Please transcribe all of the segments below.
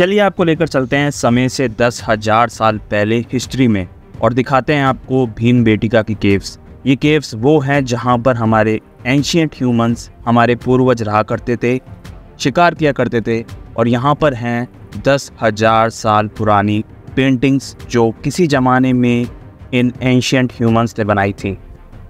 चलिए आपको लेकर चलते हैं समय से 10,000 साल पहले हिस्ट्री में और दिखाते हैं आपको भीमबेटका की केव्स। ये केव्स वो हैं जहाँ पर हमारे एंशिएंट ह्यूमंस, हमारे पूर्वज रहा करते थे, शिकार किया करते थे। और यहाँ पर हैं 10,000 साल पुरानी पेंटिंग्स जो किसी ज़माने में इन एंशिएंट ह्यूमंस ने बनाई थी।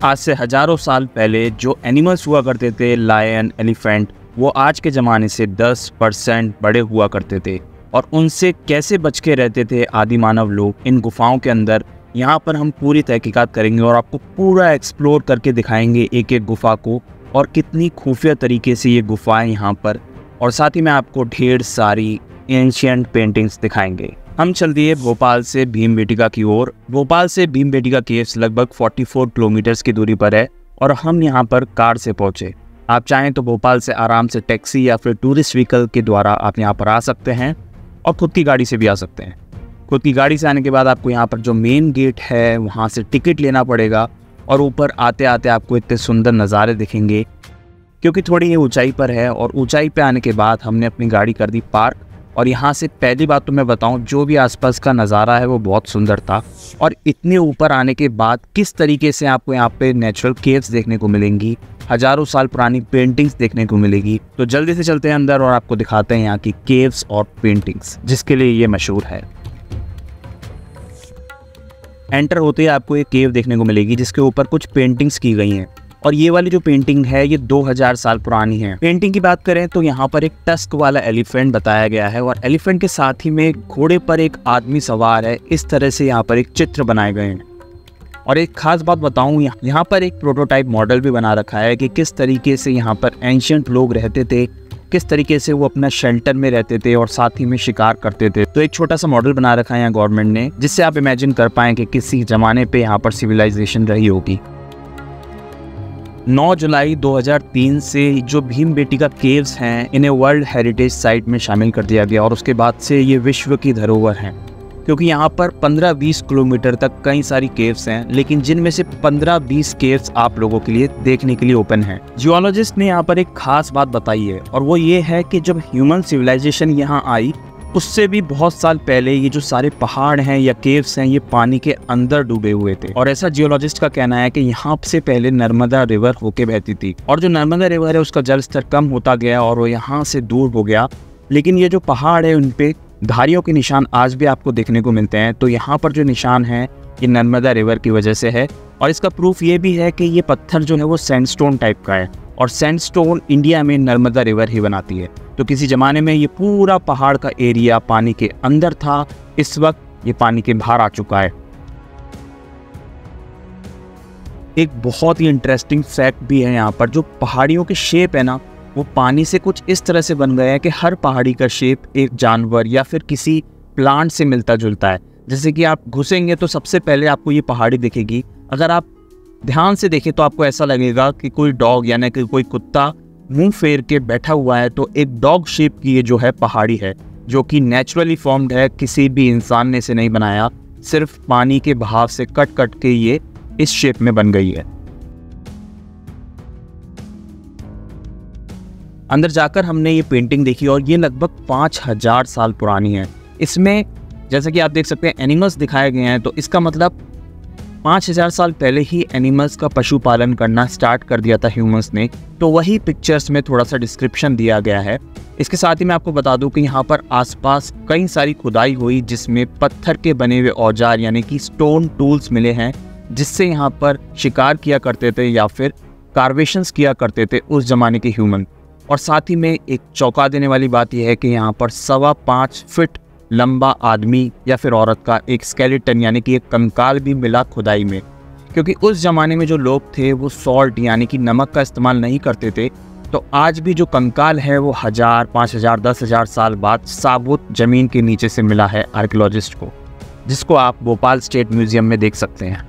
आज से हज़ारों साल पहले जो एनिमल्स हुआ करते थे, लायन, एलिफेंट, वो आज के ज़माने से 10% बड़े हुआ करते थे। और उनसे कैसे बच के रहते थे आदि मानव लोग इन गुफाओं के अंदर, यहाँ पर हम पूरी तहकीकात करेंगे और आपको पूरा एक्सप्लोर करके दिखाएंगे एक एक गुफा को और कितनी खुफिया तरीके से ये गुफाएं यहाँ पर, और साथ ही में आपको ढेर सारी एंशिएंट पेंटिंग्स दिखाएंगे। हम चल दिए भोपाल से भीमबेटका की ओर। भोपाल से भीमबेटका केव्स लगभग 44 किलोमीटर्स की दूरी पर है और हम यहाँ पर कार से पहुँचे। आप चाहें तो भोपाल से आराम से टैक्सी या फिर टूरिस्ट व्हीकल के द्वारा आप यहाँ पर आ सकते हैं और खुद की गाड़ी से भी आ सकते हैं। खुद की गाड़ी से आने के बाद आपको यहाँ पर जो मेन गेट है वहाँ से टिकट लेना पड़ेगा और ऊपर आते आते आपको इतने सुंदर नज़ारे दिखेंगे क्योंकि थोड़ी ये ऊंचाई पर है। और ऊंचाई पे आने के बाद हमने अपनी गाड़ी कर दी पार्क। और यहाँ से पहली बात तो मैं बताऊँ, जो भी आसपास का नज़ारा है वो बहुत सुंदर था। और इतने ऊपर आने के बाद किस तरीके से आपको यहाँ पे नेचुरल केव्स देखने को मिलेंगी, हज़ारों साल पुरानी पेंटिंग्स देखने को मिलेगी। तो जल्दी से चलते हैं अंदर और आपको दिखाते हैं यहाँ की केव्स और पेंटिंग्स जिसके लिए ये मशहूर है। एंटर होते ही आपको एक केव देखने को मिलेगी जिसके ऊपर कुछ पेंटिंग्स की गई हैं। और ये वाली जो पेंटिंग है ये 2000 साल पुरानी है। पेंटिंग की बात करें तो यहाँ पर एक टस्क वाला एलिफेंट बताया गया है और एलिफेंट के साथ ही में घोड़े पर एक आदमी सवार है। इस तरह से यहाँ पर एक चित्र बनाए गए हैं। और एक खास बात बताऊँ, यहाँ पर एक प्रोटोटाइप मॉडल भी बना रखा है कि किस तरीके से यहाँ पर एंशिएंट लोग रहते थे, किस तरीके से वो अपना शेल्टर में रहते थे और साथ ही में शिकार करते थे। तो एक छोटा सा मॉडल बना रखा है यहाँ गवर्नमेंट ने, जिससे आप इमेजिन कर पाएं कि किसी जमाने पे यहाँ पर सिविलाइजेशन रही होगी। 9 जुलाई 2003 से जो भीमबेटका केव्स हैं इन्हें वर्ल्ड हेरिटेज साइट में शामिल कर दिया गया और उसके बाद से ये विश्व की धरोहर हैं क्योंकि यहाँ पर 15-20 किलोमीटर तक कई सारी केव्स हैं, लेकिन जिनमें से 15-20 केव्स आप लोगों के लिए देखने के लिए ओपन हैं। जियोलॉजिस्ट ने यहाँ पर एक खास बात बताई है और वो ये है कि जब ह्यूमन सिविलाइजेशन यहाँ आई उससे भी बहुत साल पहले ये जो सारे पहाड़ हैं या केव्स हैं ये पानी के अंदर डूबे हुए थे। और ऐसा जियोलॉजिस्ट का कहना है कि यहाँ से पहले नर्मदा रिवर होके बहती थी और जो नर्मदा रिवर है उसका जल स्तर कम होता गया और वो यहाँ से दूर हो गया। लेकिन ये जो पहाड़ है उन पे धारियों के निशान आज भी आपको देखने को मिलते हैं। तो यहाँ पर जो निशान है ये नर्मदा रिवर की वजह से है। और इसका प्रूफ ये भी है कि ये पत्थर जो है वो सैंडस्टोन टाइप का है और सैंडस्टोन इंडिया में नर्मदा रिवर ही बनाती है। तो किसी ज़माने में ये पूरा पहाड़ का एरिया पानी के अंदर था, इस वक्त ये पानी के बाहर आ चुका है। एक बहुत ही इंटरेस्टिंग फैक्ट भी है यहाँ पर, जो पहाड़ियों के शेप है ना वो पानी से कुछ इस तरह से बन गया है कि हर पहाड़ी का शेप एक जानवर या फिर किसी प्लांट से मिलता जुलता है। जैसे कि आप घुसेंगे तो सबसे पहले आपको ये पहाड़ी दिखेगी। अगर आप ध्यान से देखें तो आपको ऐसा लगेगा कि कोई डॉग यानी कि कोई कुत्ता मुंह फेर के बैठा हुआ है। तो एक डॉग शेप की ये जो है पहाड़ी है जो कि नेचुरली फॉर्म्ड है, किसी भी इंसान ने इसे नहीं बनाया, सिर्फ पानी के बहाव से कट कट के ये इस शेप में बन गई है। अंदर जाकर हमने ये पेंटिंग देखी और ये लगभग 5000 साल पुरानी है। इसमें जैसा कि आप देख सकते हैं एनिमल्स दिखाए गए हैं, तो इसका मतलब 5000 साल पहले ही एनिमल्स का पशुपालन करना स्टार्ट कर दिया था ह्यूमंस ने। तो वही पिक्चर्स में थोड़ा सा डिस्क्रिप्शन दिया गया है। इसके साथ ही मैं आपको बता दूं कि यहाँ पर आसपास कई सारी खुदाई हुई जिसमें पत्थर के बने हुए औजार यानी कि स्टोन टूल्स मिले हैं, जिससे यहाँ पर शिकार किया करते थे या फिर कार्वेशंस किया करते थे उस जमाने के ह्यूमन। और साथ ही में एक चौंका देने वाली बात यह है कि यहाँ पर 5.25 फीट लंबा आदमी या फिर औरत का एक स्केलेटन यानी कि एक कंकाल भी मिला खुदाई में, क्योंकि उस ज़माने में जो लोग थे वो सॉल्ट यानी कि नमक का इस्तेमाल नहीं करते थे। तो आज भी जो कंकाल है वो 1000, 5000, 10,000 साल बाद साबुत ज़मीन के नीचे से मिला है आर्कियोलॉजिस्ट को, जिसको आप भोपाल स्टेट म्यूज़ियम में देख सकते हैं।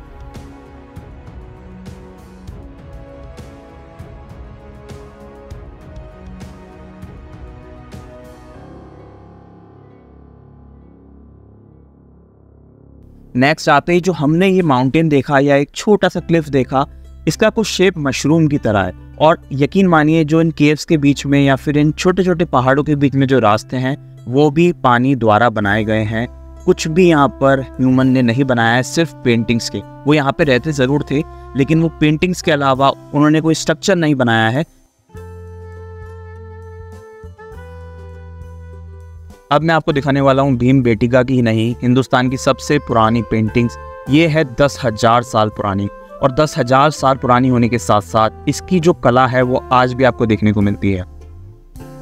नेक्स्ट आते ही जो हमने ये माउंटेन देखा या एक छोटा सा क्लिफ देखा, इसका कुछ शेप मशरूम की तरह है। और यकीन मानिए जो इन केव्स के बीच में या फिर इन छोटे छोटे पहाड़ों के बीच में जो रास्ते हैं वो भी पानी द्वारा बनाए गए हैं। कुछ भी यहाँ पर ह्यूमन ने नहीं बनाया है, सिर्फ पेंटिंग्स के। वो यहाँ पे रहते ज़रूर थे, लेकिन वो पेंटिंग्स के अलावा उन्होंने कोई स्ट्रक्चर नहीं बनाया है। अब मैं आपको दिखाने वाला हूँ भीमबेटका की ही नहीं, हिंदुस्तान की सबसे पुरानी पेंटिंग्स। ये है 10,000 साल पुरानी, और 10,000 साल पुरानी होने के साथ साथ इसकी जो कला है वो आज भी आपको देखने को मिलती है।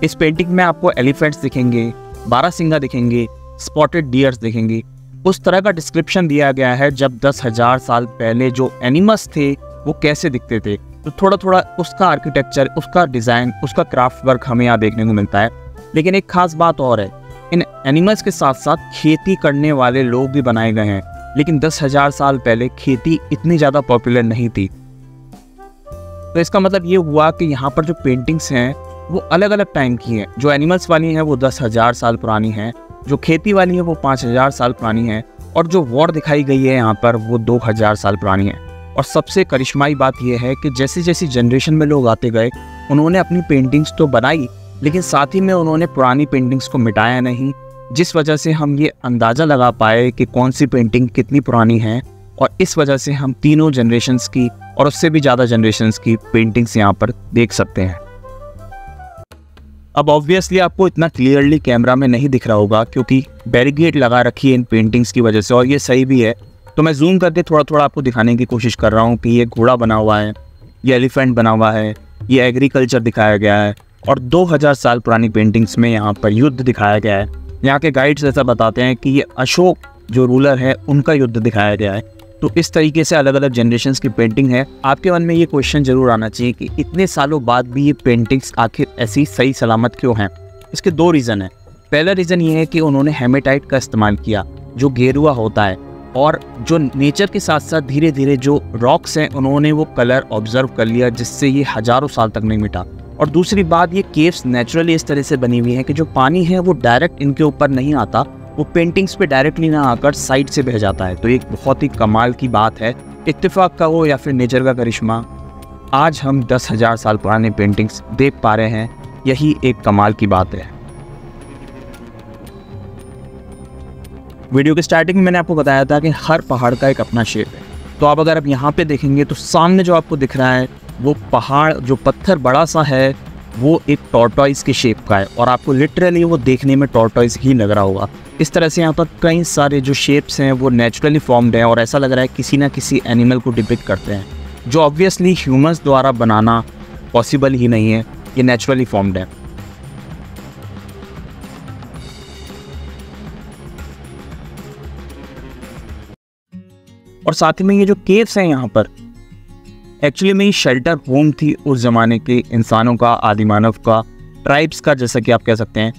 इस पेंटिंग में आपको एलिफेंट्स दिखेंगे, बारहसिंगा दिखेंगे, स्पॉटेड डियर्स दिखेंगे। उस तरह का डिस्क्रिप्शन दिया गया है जब 10,000 साल पहले जो एनिमल्स थे वो कैसे दिखते थे। तो थोड़ा थोड़ा उसका आर्किटेक्चर, उसका डिज़ाइन, उसका क्राफ्ट वर्क हमें यहाँ देखने को मिलता है। लेकिन एक खास बात और है, इन एनिमल्स के साथ साथ खेती करने वाले लोग भी बनाए गए हैं। लेकिन 10,000 साल पहले खेती इतनी ज़्यादा पॉपुलर नहीं थी। तो इसका मतलब ये हुआ कि यहाँ पर जो पेंटिंग्स हैं वो अलग अलग टाइम की हैं। जो एनिमल्स वाली हैं वो 10,000 साल पुरानी हैं, जो खेती वाली है वो 5,000 साल पुरानी है, और जो वॉर दिखाई गई है यहाँ पर वो 2,000 साल पुरानी है। और सबसे करिश्माई बात यह है कि जैसी जैसी जनरेशन में लोग आते गए, उन्होंने अपनी पेंटिंग्स तो बनाई, लेकिन साथ ही में उन्होंने पुरानी पेंटिंग्स को मिटाया नहीं, जिस वजह से हम ये अंदाज़ा लगा पाए कि कौन सी पेंटिंग कितनी पुरानी है। और इस वजह से हम तीनों जनरेशन्स की और उससे भी ज़्यादा जनरेशन्स की पेंटिंग्स यहाँ पर देख सकते हैं। अब ऑब्वियसली आपको इतना क्लियरली कैमरा में नहीं दिख रहा होगा, क्योंकि बैरिकेड लगा रखी है इन पेंटिंग्स की वजह से, और ये सही भी है। तो मैं जूम करके थोड़ा थोड़ा आपको दिखाने की कोशिश कर रहा हूँ कि ये घोड़ा बना हुआ है, ये एलिफेंट बना हुआ है, ये एग्रीकल्चर दिखाया गया है, और 2,000 साल पुरानी पेंटिंग्स में यहाँ पर युद्ध दिखाया गया है। यहाँ के गाइड्स ऐसा बताते हैं कि ये अशोक जो रूलर है उनका युद्ध दिखाया गया है। तो इस तरीके से अलग अलग जनरेशन्स की पेंटिंग है। आपके मन में ये क्वेश्चन जरूर आना चाहिए कि इतने सालों बाद भी ये पेंटिंग्स आखिर ऐसी सही सलामत क्यों हैं। इसके दो रीज़न हैं। पहला रीज़न ये है कि उन्होंने हेमेटाइट का इस्तेमाल किया, जो गेरुआ होता है, और जो नेचर के साथ साथ धीरे धीरे जो रॉक्स हैं उन्होंने वो कलर ऑब्जर्व कर लिया, जिससे ये हज़ारों साल तक नहीं मिटा। और दूसरी बात, ये केव्स नेचुरली इस तरह से बनी हुई हैं कि जो पानी है वो डायरेक्ट इनके ऊपर नहीं आता, वो पेंटिंग्स पे डायरेक्टली ना आकर साइड से बह जाता है। तो एक बहुत ही कमाल की बात है, इत्तेफाक का हो या फिर नेचर का करिश्मा, आज हम 10,000 साल पुराने पेंटिंग्स देख पा रहे हैं, यही एक कमाल की बात है। वीडियो के स्टार्टिंग में मैंने आपको बताया था कि हर पहाड़ का एक अपना शेप है। तो अब अगर आप यहाँ पे देखेंगे तो सामने जो आपको दिख रहा है वो पहाड़, जो पत्थर बड़ा सा है, वो एक टॉर्टॉइस के शेप का है, और आपको लिटरली वो देखने में टॉर्टॉइस ही लग रहा होगा। इस तरह से यहाँ पर कई सारे जो शेप्स हैं वो नेचुरली फॉर्म्ड हैं, और ऐसा लग रहा है किसी ना किसी एनिमल को डिपिक्ट करते हैं, जो ऑब्वियसली ह्यूमंस द्वारा बनाना पॉसिबल ही नहीं है, ये नेचुरली फॉर्म्ड है। और साथ ही में ये जो केव्स हैं यहाँ पर एक्चुअली में ये शेल्टर होम थी उस ज़माने के इंसानों का, आदिमानव का, ट्राइब्स का, जैसा कि आप कह सकते हैं,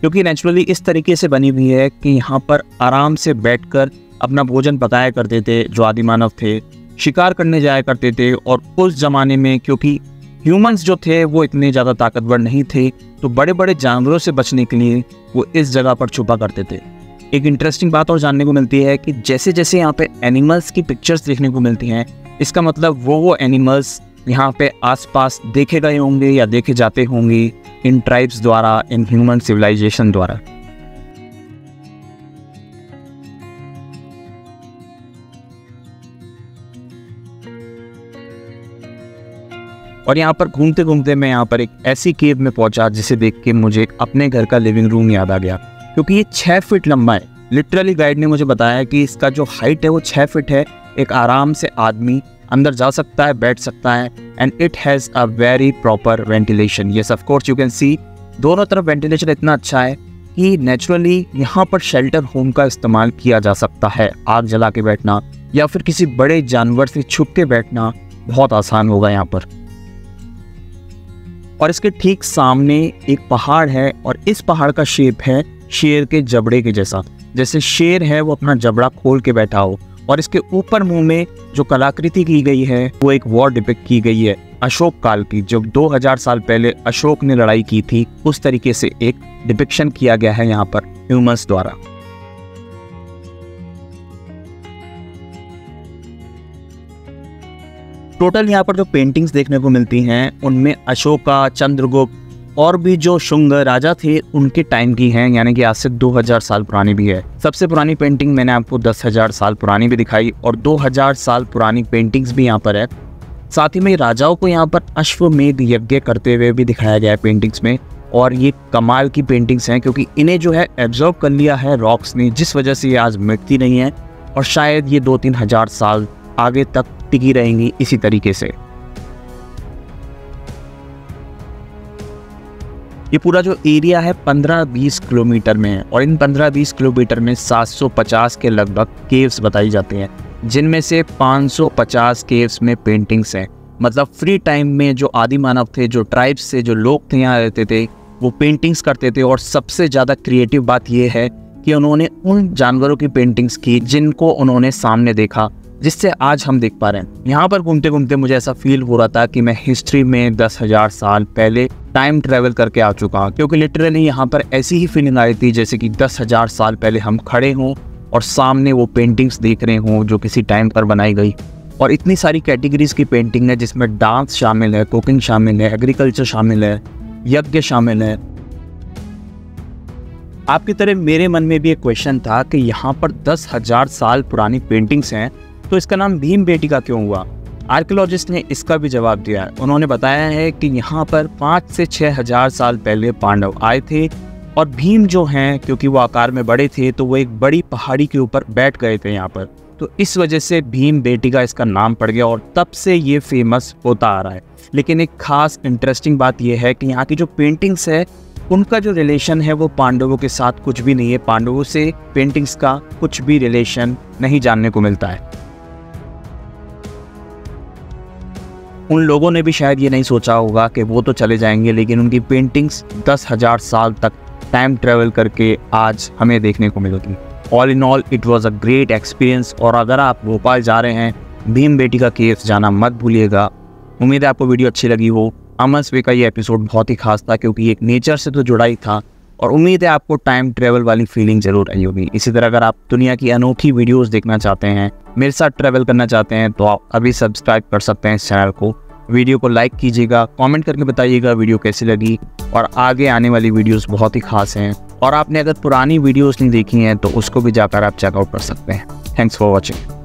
क्योंकि नेचुरली इस तरीके से बनी हुई है कि यहाँ पर आराम से बैठकर अपना भोजन पकाया करते थे जो आदिमानव थे, शिकार करने जाया करते थे। और उस ज़माने में क्योंकि ह्यूमंस जो थे वो इतने ज़्यादा ताकतवर नहीं थे, तो बड़े बड़े जानवरों से बचने के लिए वो इस जगह पर छुपा करते थे। एक इंटरेस्टिंग बात और जानने को मिलती है कि जैसे जैसे यहाँ पे एनिमल्स की पिक्चर्स देखने को मिलती हैं, इसका मतलब वो एनिमल्स यहाँ पे आसपास देखे गए होंगे या देखे जाते होंगे इन ट्राइब्स द्वारा, इन ह्यूमन सिविलाइजेशन द्वारा। और यहाँ पर घूमते घूमते मैं यहाँ पर एक ऐसी केव में पहुँचा जिसे देख के मुझे अपने घर का लिविंग रूम याद आ गया, क्योंकि ये 6 फीट लंबा है। लिटरली गाइड ने मुझे बताया कि इसका जो हाइट है वो 6 फीट है। एक आराम से आदमी अंदर जा सकता है, बैठ सकता है, and it has a very proper ventilation. Yes of course you can see, दोनों तरफ वेंटिलेशन इतना अच्छा है कि नेचुरली यहाँ पर शेल्टर होम का इस्तेमाल किया जा सकता है। आग जला के बैठना या फिर किसी बड़े जानवर से छुप के बैठना बहुत आसान होगा यहाँ पर। और इसके ठीक सामने एक पहाड़ है, और इस पहाड़ का शेप है शेर के जबड़े के जैसा, जैसे शेर है वो अपना जबड़ा खोल के बैठा हो। और इसके ऊपर मुंह में जो कलाकृति की गई है वो एक वॉर डिपिक्ट की गई है अशोक काल की, जब 2000 साल पहले अशोक ने लड़ाई की थी, उस तरीके से एक डिपिक्शन किया गया है यहाँ पर ह्यूमंस द्वारा। टोटल यहाँ पर जो पेंटिंग्स देखने को मिलती हैं उनमें अशोका, चंद्रगुप्त और भी जो शुंग राजा थे उनके टाइम की हैं, यानी कि आज से 2000 साल पुरानी भी है। सबसे पुरानी पेंटिंग मैंने आपको 10,000 साल पुरानी भी दिखाई और 2000 साल पुरानी पेंटिंग्स भी यहाँ पर है। साथ ही में राजाओं को यहाँ पर अश्वमेध यज्ञ करते हुए भी दिखाया गया है पेंटिंग्स में। और ये कमाल की पेंटिंग्स हैं क्योंकि इन्हें जो है एब्जॉर्ब कर लिया है रॉक्स ने, जिस वजह से ये आज मिटती नहीं है और शायद ये 2-3 हज़ार साल आगे तक टिकी रहेंगी इसी तरीके से। ये पूरा जो एरिया है 15-20 किलोमीटर में है और इन 15-20 किलोमीटर में 750 के लगभग केव्स बताई जाती हैं, जिनमें से 550 केव्स में पेंटिंग्स हैं। मतलब फ्री टाइम में जो आदि मानव थे, जो ट्राइब्स से जो लोग थे यहाँ रहते थे, वो पेंटिंग्स करते थे। और सबसे ज़्यादा क्रिएटिव बात यह है कि उन्होंने उन जानवरों की पेंटिंग्स की जिनको उन्होंने सामने देखा, जिससे आज हम देख पा रहे हैं। यहाँ पर घूमते घूमते मुझे ऐसा फील हो रहा था कि मैं हिस्ट्री में 10,000 साल पहले टाइम ट्रेवल करके आ चुका हूँ, क्योंकि लिटरली यहाँ पर ऐसी ही फीलिंग आई थी जैसे कि 10,000 साल पहले हम खड़े हों और सामने वो पेंटिंग्स देख रहे हों जो किसी टाइम पर बनाई गई। और इतनी सारी कैटेगरीज की पेंटिंग है जिसमें डांस शामिल है, कुकिंग शामिल है, एग्रीकल्चर शामिल है, यज्ञ शामिल है। आपकी तरह मेरे मन में भी एक क्वेश्चन था कि यहाँ पर 10,000 साल पुरानी पेंटिंग्स हैं तो इसका नाम भीमबेटिका क्यों हुआ। आर्कियोलॉजिस्ट ने इसका भी जवाब दिया है। उन्होंने बताया है कि यहाँ पर 5 से 6 हज़ार साल पहले पांडव आए थे और भीम जो हैं, क्योंकि वो आकार में बड़े थे तो वो एक बड़ी पहाड़ी के ऊपर बैठ गए थे यहाँ पर, तो इस वजह से भीमबेटिका इसका नाम पड़ गया और तब से ये फेमस होता आ रहा है। लेकिन एक खास इंटरेस्टिंग बात यह है कि यहाँ की जो पेंटिंग्स है उनका जो रिलेशन है वो पांडवों के साथ कुछ भी नहीं है। पांडवों से पेंटिंग्स का कुछ भी रिलेशन नहीं जानने को मिलता है। उन लोगों ने भी शायद ये नहीं सोचा होगा कि वो तो चले जाएंगे, लेकिन उनकी पेंटिंग्स 10,000 साल तक टाइम ट्रेवल करके आज हमें देखने को मिलेगी। All in all it was a great experience. और अगर आप भोपाल जा रहे हैं, भीमबेटिका केव्स जाना मत भूलिएगा। उम्मीद है आपको वीडियो अच्छी लगी हो। अमर्स वे का ये एपिसोड बहुत ही खास था क्योंकि एक नेचर से तो जुड़ा ही था और उम्मीद है आपको टाइम ट्रेवल वाली फीलिंग जरूर आई होगी। इसी तरह अगर आप दुनिया की अनोखी वीडियोस देखना चाहते हैं, मेरे साथ ट्रेवल करना चाहते हैं, तो आप अभी सब्सक्राइब कर सकते हैं इस चैनल को। वीडियो को लाइक कीजिएगा, कमेंट करके बताइएगा वीडियो कैसी लगी और आगे आने वाली वीडियोस बहुत ही खास हैं। और आपने अगर पुरानी वीडियोस नहीं देखी हैं तो उसको भी जाकर आप चेकआउट कर सकते हैं। Thanks for watching.